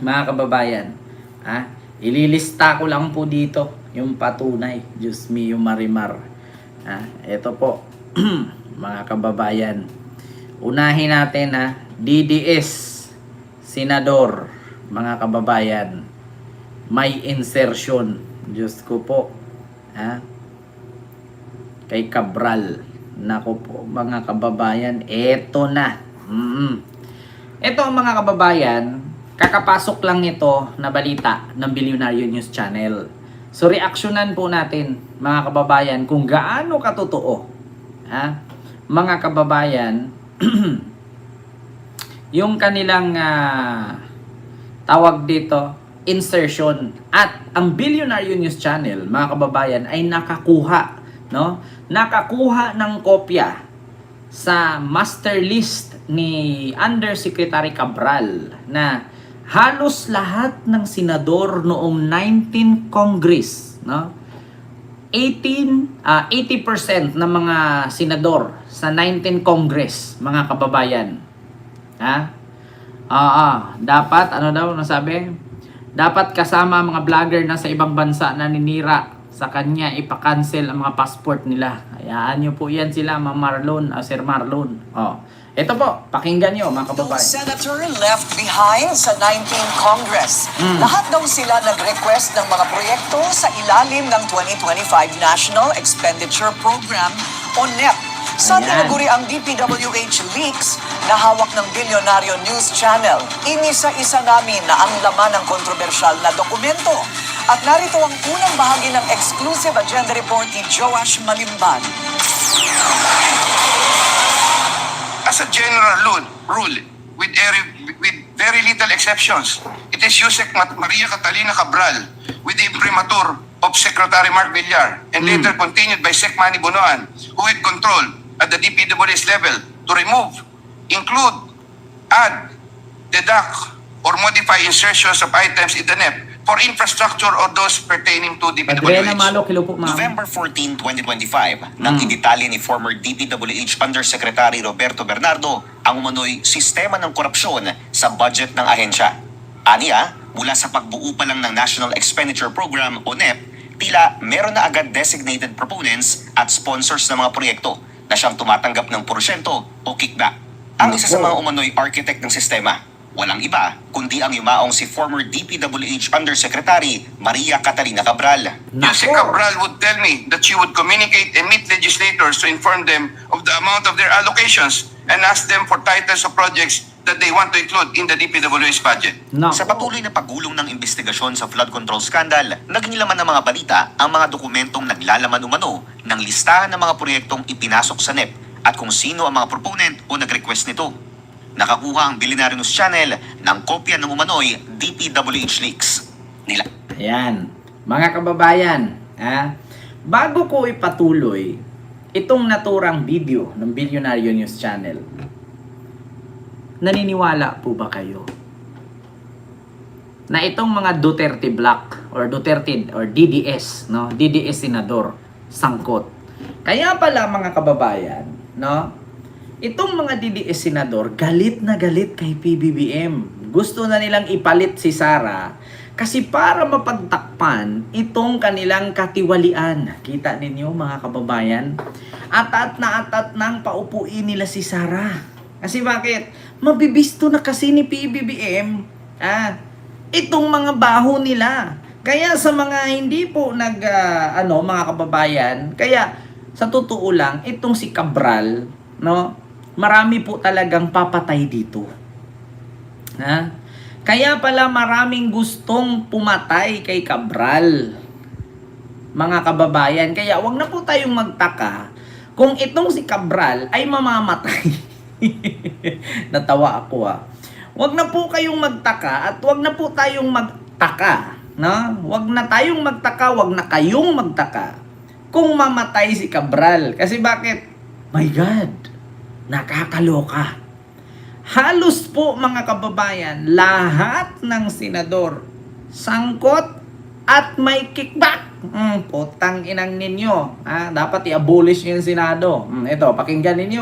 mga kababayan, ililista ko lang po dito yung patunay. Diyos mio Marimar. Ito po, mga kababayan. Unahin natin DDS, Senador, mga kababayan. May insertion. Diyos ko po. Kay Cabral. Nako po, mga kababayan. Eto na. Ito mga kababayan, kakapasok lang ito na balita ng Bilyonaryo News Channel. So reaksyonan po natin mga kababayan kung gaano katotoo. Mga kababayan, yung kanilang tawag dito, insertion. At ang Bilyonaryo News Channel, mga kababayan, ay nakakuha ng kopya sa master list ni Undersecretary Cabral na halos lahat ng senador noong 19th Congress, 80% ng mga senador sa 19th Congress, mga kababayan. Dapat, nasabi? Dapat kasama mga vlogger na sa ibang bansa na ninira sa kanya, ipa-cancel ang mga passport nila. Hayaan nyo po yan sila, Sir Marlon. Ito po, pakinggan nyo mga kababayan. Senator left behind sa 19th Congress. Lahat daw sila nag-request ng mga proyekto sa ilalim ng 2025 National Expenditure Program o NEP. Sa tinaguri ang DPWH leaks na hawak ng Bilyonaryo News Channel, inisa-isa namin na ang laman ng kontrobersyal na dokumento. At narito ang unang bahagi ng exclusive agenda report ni Joash Malimban. As a general rule, with very little exceptions, it is Yusek Maria Catalina Cabral with the imprimatur of Secretary Mark Villar and later continued by Sec Manny Bunoan, who had control at the DPWH level to remove, include, add, deduct, or modify insertions of items in the NEP for infrastructure or those pertaining to DPWH. November 14, 2025, nang idetali ni former DPWH Undersecretary Roberto Bernardo ang umano'y sistema ng korupsyon sa budget ng ahensya. Aniya, mula sa pagbuo pa lang ng National Expenditure Program o NEP, tila meron na agad designated proponents at sponsors ng mga proyekto na siyang tumatanggap ng porsyento o kickback. Ang isa sa mga umano'y architect ng sistema, walang iba kundi ang yumaong si former DPWH Undersecretary Maria Catalina Cabral. Yusek Cabral would tell me that she would communicate and meet legislators to inform them of the amount of their allocations and ask them for titles of projects that they want to include in the DPWH budget. Sa patuloy na paggulong ng investigasyon sa flood control scandal, naging laman ng mga balita ang mga dokumentong naglalaman umano ng listahan ng mga proyektong ipinasok sa NEP at kung sino ang mga proponent o nag-request nito. Nakakuha ang Bilyonaryo News Channel ng kopya ng umano'y DPWH leaks nila. Ayan, mga kababayan, bago ko ipatuloy itong naturang video ng Bilyonaryo News Channel, naniniwala po ba kayo na itong mga Duterte Black or Duterte or DDS, DDS Senador, sangkot? Kaya pala mga kababayan, itong mga DDS Senador, galit na galit kay PBBM. Gusto na nilang ipalit si Sara kasi para mapagtakpan itong kanilang katiwalian. Kita ninyo mga kababayan? Atat nang paupuin nila si Sara. Kasi bakit? Mabibisto na kasi ni PBBM itong mga baho nila. Kaya sa mga hindi po mga kababayan, kaya sa totoo lang, itong si Cabral, marami po talagang papatay dito. Kaya pala maraming gustong pumatay kay Cabral. Mga kababayan, kaya wag na po tayong magtaka kung itong si Cabral ay mamamatay. Natawa ako Wag na po kayong magtaka at wag na po tayong magtaka. Wag na tayong magtaka, wag na kayong magtaka kung mamatay si Cabral. Kasi bakit? My God, nakakaloka. Halos po mga kababayan, lahat ng senador sangkot at may kickback. Putang inang ninyo. Dapat i-abolish yung Senado. Ito, pakinggan ninyo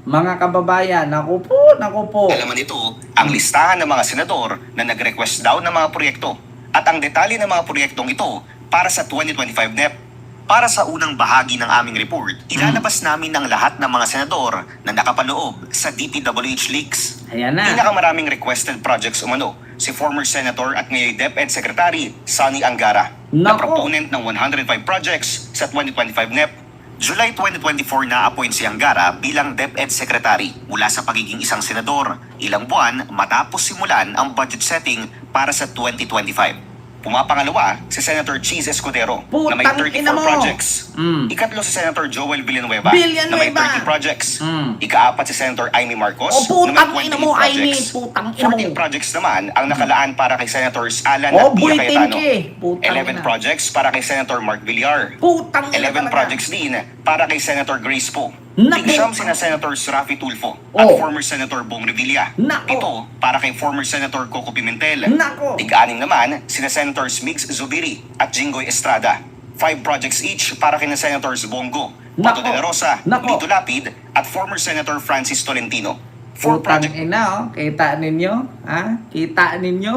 Mga kababayan, naku po. Alaman nito ang listahan ng mga senador na nag-request daw ng mga proyekto at ang detalye ng mga proyektong ito para sa 2025 NEP. Para sa unang bahagi ng aming report, ilalabas namin ang lahat ng mga senador na nakapaloob sa DPWH leaks. Ayan na. Pinakamaraming requested projects umano, si former Senator at ngayon DepEd Secretary Sonny Angara, na Nako. proponent ng 105 projects sa 2025 NEP. July 2024 na-appoint si Angara bilang DepEd Secretary mula sa pagiging isang senador, ilang buwan matapos simulan ang budget setting para sa 2025. Pumapangalawa si Senator Cheese Escudero na may Putang 34 ina mo. projects. Ikatlo si Senator Joel Villanueva na may 30 projects. Ikaapat si Senator Amy Marcos O, na putang may ina 28 mo, Amy. projects. Putang ina mo. 14 projects naman ang nakalaan para kay Senators Alan O, at Pia buitin Cayetano. ki. Putang 11 ina. projects para kay Senator Mark Villar. Putang ina 11 talaga. projects din para kay Senator Grace Poe. Naku. Tig-siyam sina Senators Raffy Tulfo at Oh. former Senator Bong Revilla. Naku. Ito para kay former Senator Coco Pimentel. Naku. Tig-anim naman sina Senators Migs Zubiri at Jinggoy Estrada. 5 projects each para kina Senators Bongo, Bato Naku. de la Rosa, Naku. Lito Lapid at former Senator Francis Tolentino. 4 Putang projects ina, kita ninyo? Ha? Kita ninyo?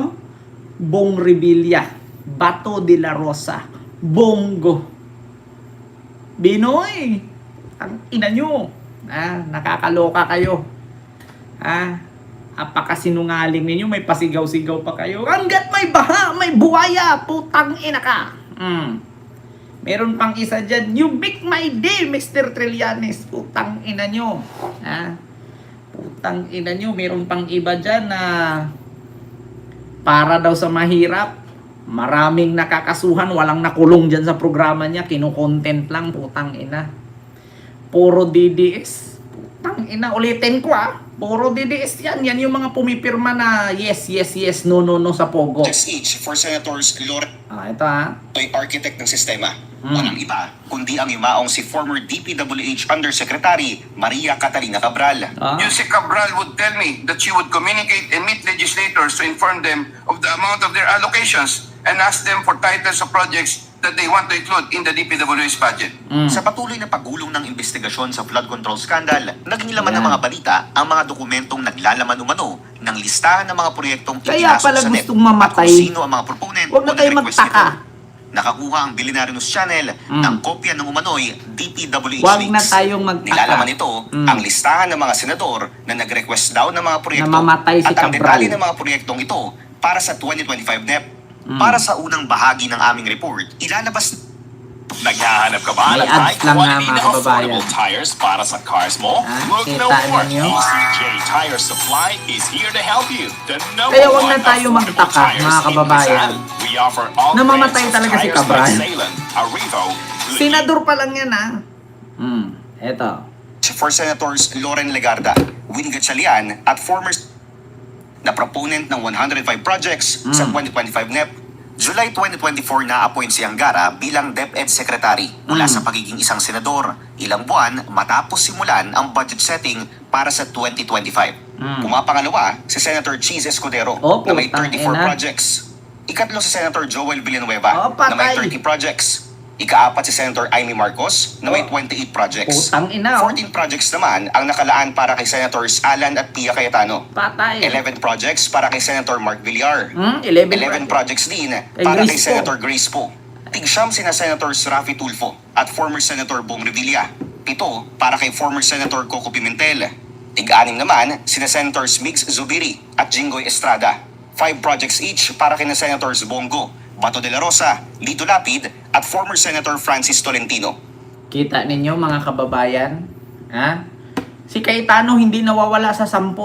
Bong Revilla, Bato de la Rosa, Bongo. Binoy, ang ina nyo. Nakakaloka kayo. Apakasinungaling ninyo, may pasigaw-sigaw pa kayo. Hanggat may baha, may buhaya, putang ina ka. Meron pang isa dyan, you make my day, Mr. Trillanes. Putang ina nyo. Putang ina nyo, meron pang iba dyan na para daw sa mahirap. Maraming nakakasuhan, walang nakulong dyan sa programa niya, kinukontent lang, putang ina. Puro DDS. Putang ina, ulitin ko puro DDS yan. Yan yung mga pumipirma na yes, yes, yes, no, no, no sa Pogo. each for Senators Lore Ito ay architect ng sistema. Walang iba, kundi ang yumaong si former DPWH Undersecretary Maria Catalina Cabral. Yusek Cabral would tell me that she would communicate and meet legislators to inform them of the amount of their allocations and ask them for titles of projects that they want to include in the DPWH budget. Sa patuloy na paggulong ng investigasyon sa flood control scandal, naging laman ng Yan. mga balita ang mga dokumentong naglalaman umano ng listahan ng mga proyektong Kaya ipinasok pala sa NEP gustong mamatay. at kung sino ang mga proponent Huwag na o kayo nag-request magtaka. nito. Nakakuha ang Billionaire News Channel ng kopya ng umano'y DPWH Huwag na leaks. tayong magtaka. Nilalaman ito ang listahan ng mga senador na nag-request daw ng mga proyekto Namamatay si at ang Cabral. detalye ng mga proyektong ito para sa 2025 NEP. Para sa unang bahagi ng aming report, ilalabas. Naghahanap ka ba May ng ads high lang quality na, na mga kababayan. affordable tires para sa cars mo? Look no kita more. ninyo? ECJ Tire Supply is here to help you. The number Kaya huwag na one tayo affordable magtaka, tires mga in kababayan. Rizal. We offer all Namamatay brands of talaga si tires Cabral. like Salem, Arrivo, Senador pa lang yan Eto. For Senators Loren Legarda, Win Gatchalian at former na proponent ng 105 projects sa 2025 NEP. July 2024 na-appoint si Angara bilang DepEd Secretary mula sa pagiging isang senador, ilang buwan matapos simulan ang budget setting para sa 2025. Pumapangalawa si Senator Cheese Escudero Oh, na may putang 34 ina. projects. Ikatlo si Senator Joel Villanueva Oh, na may patay. 30 projects. Ikaapat si Senator Amy Marcos na may 28 projects. Putang ina, 14 projects naman ang nakalaan para kay Senators Alan at Pia Cayetano. Patay. 11 projects para kay Senator Mark Villar. 11 projects din para kay Grace Poe. Senator Grace Poe. Tig-siyam sina Senators Raffy Tulfo at former Senator Bong Revilla. 7 para kay former Senator Coco Pimentel. Tig-anim naman sina Senators Migs Zubiri at Jinggoy Estrada. 5 projects each para kina Senators Bongo, Bato de la Rosa, Lito Lapid at former Senator Francis Tolentino. Kita ninyo mga kababayan, si Cayetano hindi nawawala sa 10.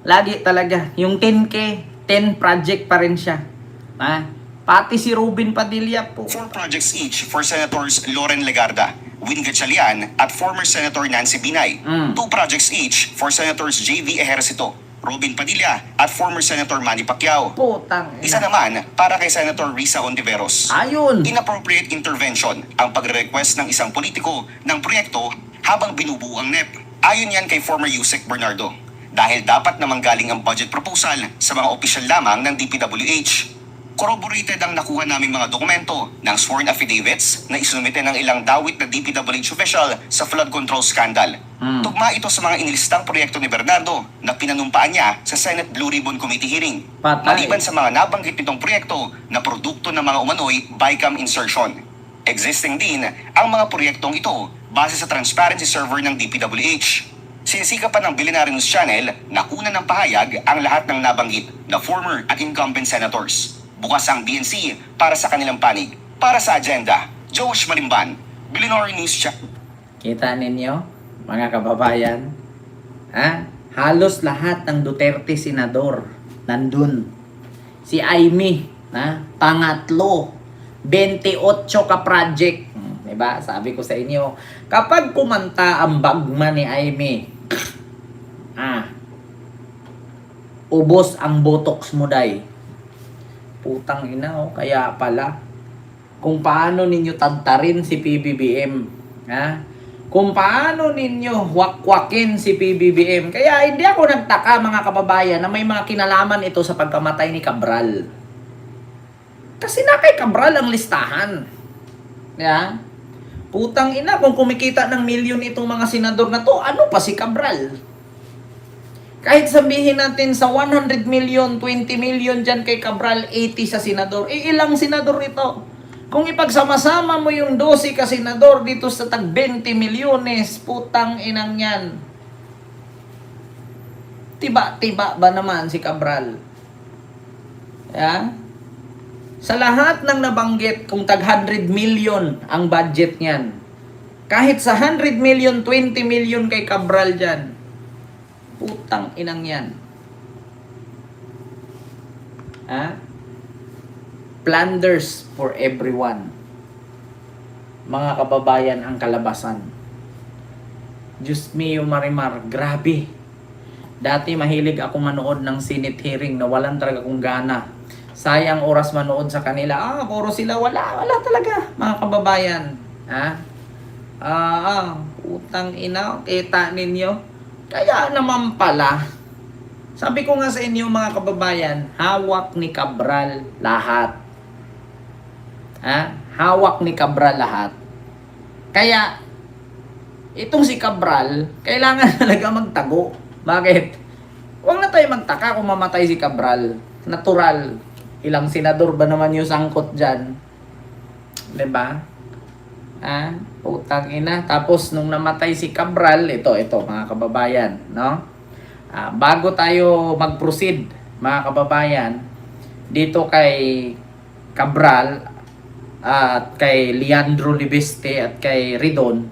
Lagi talaga, yung 10K, 10 project pa rin siya. Pati si Robin Padilla po. 4 projects each for Senators Loren Legarda, Win Gatchalian at former Senator Nancy Binay. 2 projects each for Senators JV Ejercito, Robin Padilla at former Senator Manny Pacquiao. Putang Isa ina. naman para kay Senator Risa Ontiveros. Ayun. Inappropriate intervention ang pagre-request ng isang politiko ng proyekto habang binubuo ang NEP. Ayon yan kay former Yusek Bernardo. Dahil dapat na manggaling ang budget proposal sa mga opisyal lamang ng DPWH. Corroborated ang nakuha naming mga dokumento ng sworn affidavits na isinumite ng ilang dawit na DPWH official sa flood control scandal. Tugma ito sa mga inilistang proyekto ni Bernardo na pinanumpaan niya sa Senate Blue Ribbon Committee hearing. Patay. Maliban sa mga nabanggit nitong proyekto na produkto ng mga umano'y BICAM insertion. Existing din ang mga proyektong ito base sa transparency server ng DPWH. Sinisikapan ng Billionaire News Channel na una ng pahayag ang lahat ng nabanggit na former at incumbent senators. Bukas ang BNC para sa kanilang panig. Para sa agenda, Josh Malimban, Billionaire News Channel. Kita ninyo, mga kababayan? Halos lahat ng Duterte senador nandun. Si Amy, pangatlo, 28 ka project. Diba? Sabi ko sa inyo, kapag kumanta ang bagma ni Amy, ubos ang botox mo, day. Putang ina, kaya pala. Kung paano ninyo tagtarin si PBBM. Kung paano ninyo wakwakin si PBBM. Kaya hindi ako nagtaka, mga kababayan, na may mga kinalaman ito sa pagkamatay ni Cabral. Kasi na kay Cabral ang listahan. Putang ina, kung kumikita ng milyon itong mga senador na to, ano pa si Cabral? Kahit sabihin natin sa 100 million, 20 million dyan kay Cabral, 80 sa senador. Ilang senador ito? Kung ipagsama-sama mo yung 12 ka senador dito sa tag 20 milyones, putang inang yan. Tiba-tiba ba naman si Cabral? Sa lahat ng nabanggit, kung tag 100 million ang budget niyan, kahit sa 100 million, 20 million kay Cabral dyan, putang inang yan. Plunders for everyone. Mga kababayan, ang kalabasan. Diyos mio Marimar, grabe. Dati mahilig ako manood ng Senate hearing na walang talaga kong gana. Sayang oras manood sa kanila. Puro sila, wala talaga, mga kababayan. Putang ina, kita ninyo. Kaya naman pala, sabi ko nga sa inyo, mga kababayan, hawak ni Cabral lahat. Hawak ni Cabral lahat. Kaya, itong si Cabral, kailangan talaga magtago. Bakit? Huwag na tayo magtaka kung mamatay si Cabral. Natural. Ilang senador ba naman yung sangkot dyan? Diba? Putang ina. Tapos nung namatay si Cabral, ito mga kababayan, no? Bago tayo mag-proceed, mga kababayan, dito kay Cabral at kay Leandro Libeste at kay Ridon,